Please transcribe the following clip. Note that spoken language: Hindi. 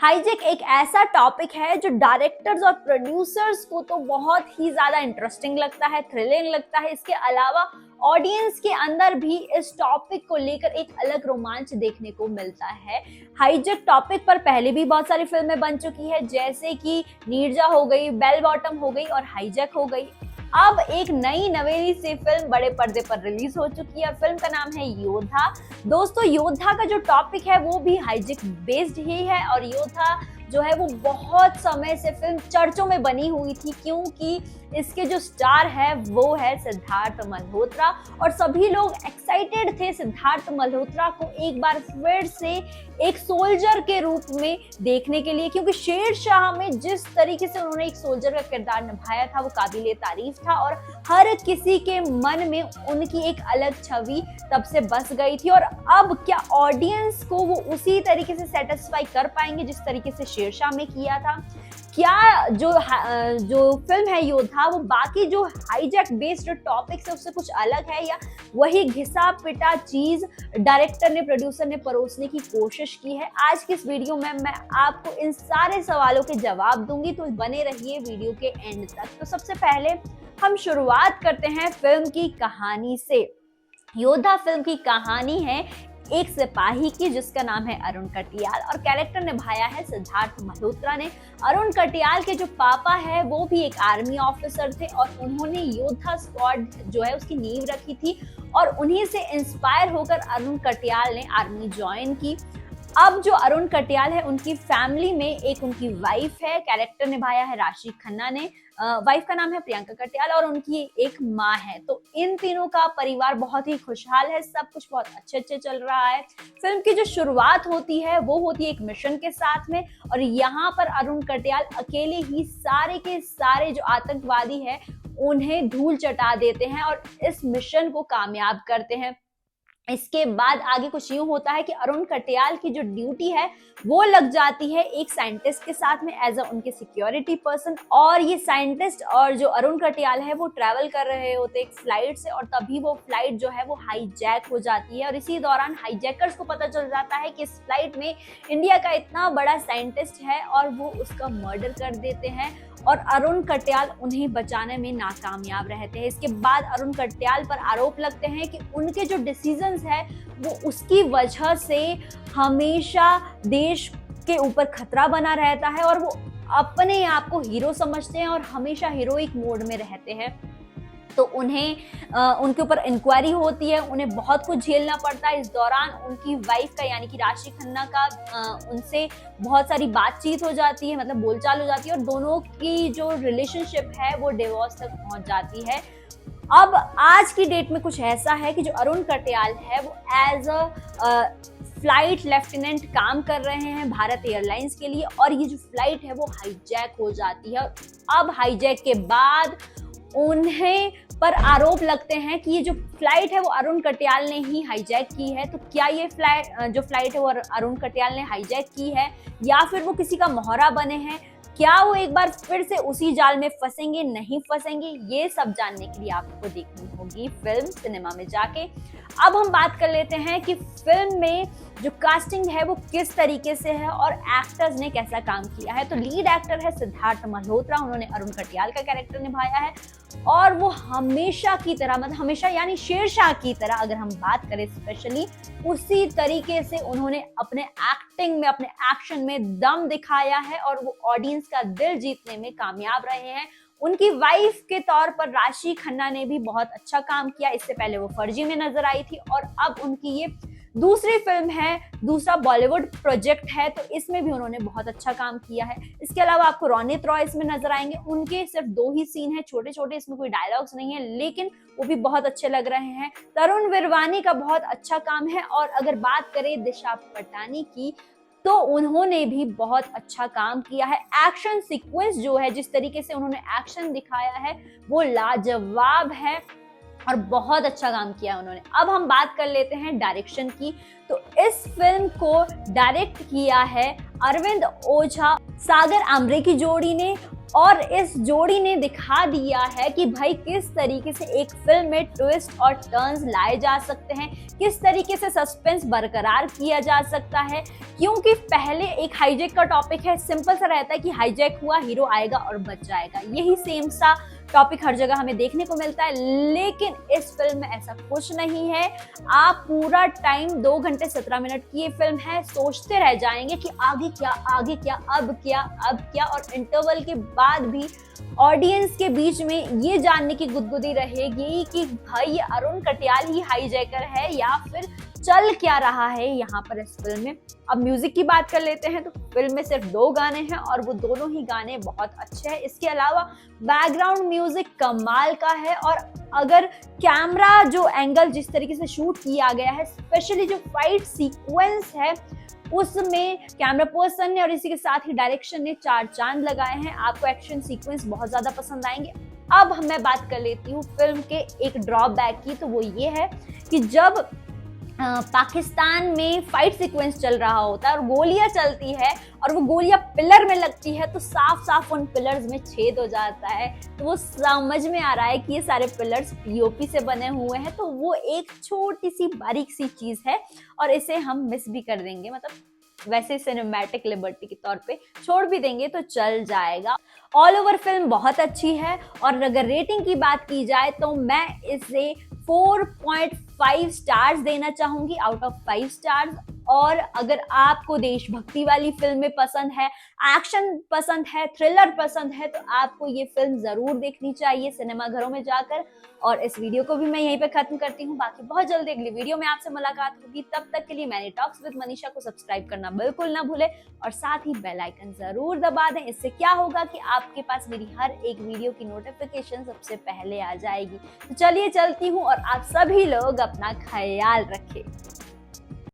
हाईजेक एक ऐसा टॉपिक है जो डायरेक्टर्स और प्रोड्यूसर्स को तो बहुत ही ज्यादा इंटरेस्टिंग लगता है, थ्रिलिंग लगता है। इसके अलावा ऑडियंस के अंदर भी इस टॉपिक को लेकर एक अलग रोमांच देखने को मिलता है। हाईजेक टॉपिक पर पहले भी बहुत सारी फिल्में बन चुकी है, जैसे कि नीरजा हो गई, बेल बॉटम हो गई और हाईजेक हो गई। अब एक नई नवेली सी फिल्म बड़े पर्दे पर रिलीज हो चुकी है। फिल्म का नाम है योद्धा। दोस्तों, योद्धा का जो टॉपिक है वो भी हाईजेक बेस्ड ही है और योद्धा जो है वो बहुत समय से फिल्म चर्चों में बनी हुई थी, क्योंकि इसके जो स्टार है वो है सिद्धार्थ मल्होत्रा और सभी लोग एक्साइटेड थे सिद्धार्थ मल्होत्रा को एक बार फिर से एक सोल्जर के रूप में देखने के लिए, क्योंकि शेरशाह में जिस तरीके से उन्होंने एक सोल्जर का किरदार निभाया था वो काबिले तारीफ था और हर किसी के मन में उनकी एक अलग छवि तब से बस गई थी। और अब क्या ऑडियंस को वो उसी तरीके से सेटिस्फाई कर पाएंगे जिस तरीके से शेरशाह में किया था? क्या जो फिल्म है योद्धा वो बाकी जो हाईजैक बेस्ड टॉपिक्स है उससे कुछ अलग है, या वही घिसा पिटा चीज डायरेक्टर ने, प्रोड्यूसर ने परोसने की कोशिश की है? आज की इस वीडियो में मैं आपको इन सारे सवालों के जवाब दूंगी, तो बने रहिए वीडियो के एंड तक। तो सबसे पहले हम शुरुआत करते हैं फिल्म की कहानी से। योद्धा फिल्म की कहानी है एक सिपाही की जिसका नाम है अरुण कटियाल और कैरेक्टर निभाया है सिद्धार्थ मल्होत्रा ने। अरुण कटियाल के जो पापा है वो भी एक आर्मी ऑफिसर थे और उन्होंने योद्धा स्क्वाड जो है उसकी नींव रखी थी और उन्हीं से इंस्पायर होकर अरुण कटियाल ने आर्मी ज्वाइन की। अब जो अरुण कटियाल है उनकी फैमिली में एक उनकी वाइफ है, कैरेक्टर निभाया है राशि खन्ना ने, वाइफ का नाम है प्रियंका कटियाल और उनकी एक माँ है। तो इन तीनों का परिवार बहुत ही खुशहाल है, सब कुछ बहुत अच्छे चल रहा है। फिल्म की जो शुरुआत होती है वो होती है एक मिशन के साथ में और यहाँ पर अरुण कटियाल अकेले ही सारे के सारे जो आतंकवादी है उन्हें धूल चटा देते हैं और इस मिशन को कामयाब करते हैं। इसके बाद आगे कुछ यूं होता है कि अरुण कटियाल की जो ड्यूटी है वो लग जाती है एक साइंटिस्ट के साथ में एज अ उनके सिक्योरिटी पर्सन, और ये साइंटिस्ट और जो अरुण कटियाल है वो ट्रैवल कर रहे होते एक फ्लाइट से और तभी वो फ्लाइट जो है वो हाईजैक हो जाती है और इसी दौरान हाईजैकर्स को पता चल जाता है कि इस फ्लाइट में इंडिया का इतना बड़ा साइंटिस्ट है और वो उसका मर्डर कर देते हैं और अरुण कटियाल उन्हें बचाने में नाकामयाब रहते हैं। इसके बाद अरुण कटियाल पर आरोप लगते हैं कि उनके जो डिसीजंस है वो उसकी वजह से हमेशा देश के ऊपर खतरा बना रहता है और वो अपने आप को हीरो समझते हैं और हमेशा हीरोइक मोड में रहते हैं। तो उन्हें उनके ऊपर इंक्वायरी होती है, उन्हें बहुत कुछ झेलना पड़ता है। इस दौरान उनकी वाइफ का यानी कि राशि खन्ना का उनसे बहुत सारी बातचीत हो जाती है, मतलब बोलचाल हो जाती है और दोनों की जो रिलेशनशिप है वो डिवोर्स तक पहुंच जाती है। अब आज की डेट में कुछ ऐसा है कि जो अरुण कटियाल है वो एज अ फ्लाइट लेफ्टिनेंट काम कर रहे हैं भारत एयरलाइंस के लिए और ये जो फ्लाइट है वो हाईजैक हो जाती है। अब हाईजैक के बाद उन्हें पर आरोप लगते हैं कि ये जो फ्लाइट है वो अरुण कटियाल ने ही हाईजैक की है। तो क्या ये जो फ्लाइट है वो अरुण कटियाल ने हाईजैक की है या फिर वो किसी का मोहरा बने हैं? क्या वो एक बार फिर से उसी जाल में फंसेंगे, नहीं फंसेंगे? ये सब जानने के लिए आपको देखनी होगी फिल्म सिनेमा में जाके। अब हम बात कर लेते हैं कि फिल्म में जो कास्टिंग है वो किस तरीके से है और एक्टर्स ने कैसा काम किया है। तो लीड एक्टर है सिद्धार्थ मल्होत्रा, उन्होंने अरुण कटियाल का कैरेक्टर निभाया है और वो हमेशा की तरह, मतलब हमेशा यानी शेरशाह की तरह अगर हम बात करें स्पेशली, उसी तरीके से उन्होंने अपने एक्टिंग में, अपने एक्शन में दम दिखाया है और वो ऑडियंस का दिल जीतने में कामयाब रहे हैं। उनकी वाइफ के तौर पर राशि खन्ना ने भी बहुत अच्छा काम किया। इससे पहले वो फर्जी में नजर आई थी और अब उनकी ये दूसरी फिल्म है, दूसरा बॉलीवुड प्रोजेक्ट है, तो इसमें भी उन्होंने बहुत अच्छा काम किया है। इसके अलावा आपको रोनित रॉय इसमें नजर आएंगे, उनके सिर्फ 2 ही सीन है, छोटे छोटे, इसमें कोई डायलॉग्स नहीं है लेकिन वो भी बहुत अच्छे लग रहे हैं। तरुण विरवानी का बहुत अच्छा काम है और अगर बात करें दिशा पटानी की तो उन्होंने भी बहुत अच्छा काम किया है। एक्शन सीक्वेंस जो है, जिस तरीके से उन्होंने एक्शन दिखाया है वो लाजवाब है और बहुत अच्छा काम किया उन्होंने। अब हम बात कर लेते हैं डायरेक्शन की। तो इस फिल्म को डायरेक्ट किया है अरविंद ओझा सागर आमरे की जोड़ी ने और इस जोड़ी ने दिखा दिया है कि भाई किस तरीके से एक फिल्म में ट्विस्ट और टर्न्स लाए जा सकते हैं, किस तरीके से सस्पेंस बरकरार किया जा सकता है। क्योंकि पहले एक हाईजैक का टॉपिक है, सिंपल सा रहता है कि हाईजैक हुआ, हीरो आएगा और बच जाएगा, यही सेम सा टॉपिक हर जगह हमें देखने को मिलता है। लेकिन इस फिल्म में ऐसा कुछ नहीं है। आप पूरा टाइम 2 घंटे 17 मिनट की ये फिल्म है, सोचते रह जाएंगे कि आगे क्या, आगे क्या, अब क्या, अब क्या। और इंटरवल के बाद भी ऑडियंस के बीच में ये जानने की गुदगुदी रहेगी कि भाई ये अरुण कटियाल ही हाईजैकर है या फिर चल क्या रहा है यहाँ पर इस फिल्म में। अब म्यूजिक की बात कर लेते हैं तो फिल्म में सिर्फ 2 गाने हैं और वो दोनों ही गाने बहुत अच्छे हैं। इसके अलावा बैकग्राउंड म्यूजिक कमाल का है। और अगर कैमरा जो एंगल जिस तरीके से शूट किया गया है, स्पेशली जो फाइट सीक्वेंस है उसमें कैमरा पर्सन ने और इसी के साथ ही डायरेक्शन ने 4 चांद लगाए हैं। आपको एक्शन सीक्वेंस बहुत ज्यादा पसंद आएंगे। अब मैं बात कर लेती हूँ फिल्म के एक ड्रॉबैक की, तो वो ये है कि जब पाकिस्तान में फाइट सीक्वेंस चल रहा होता है और गोलियां चलती है और वो गोलियां पिलर में लगती है तो साफ साफ उन पिलर्स में छेद हो जाता है। तो वो समझ में आ रहा है कि ये सारे पिलर्स पीओपी से बने हुए हैं, तो वो एक छोटी सी बारीक सी चीज है और इसे हम मिस भी कर देंगे, मतलब वैसे सिनेमैटिक लिबर्टी के तौर पे छोड़ भी देंगे तो चल जाएगा। ऑल ओवर फिल्म बहुत अच्छी है और अगर रेटिंग की बात की जाए तो मैं इसे 4.5 स्टार्स देना चाहूंगी आउट ऑफ 5 स्टार्स। और अगर आपको देशभक्ति वाली फिल्में पसंद है, एक्शन पसंद है, थ्रिलर पसंद है, तो आपको ये फिल्म जरूर देखनी चाहिए सिनेमा घरों में जाकर। और इस वीडियो को भी मैं यहीं पे खत्म करती हूँ। बाकी बहुत जल्दी अगली वीडियो में आपसे मुलाकात होगी। तब तक के लिए मैनी टॉक्स विद मनीषा को सब्सक्राइब करना बिल्कुल ना भूले और साथ ही बेल आइकन जरूर दबा दें। इससे क्या होगा कि आपके पास मेरी हर एक वीडियो की नोटिफिकेशन सबसे पहले आ जाएगी। तो चलिए चलती हूँ और आप सभी लोग अपना ख्याल रखें।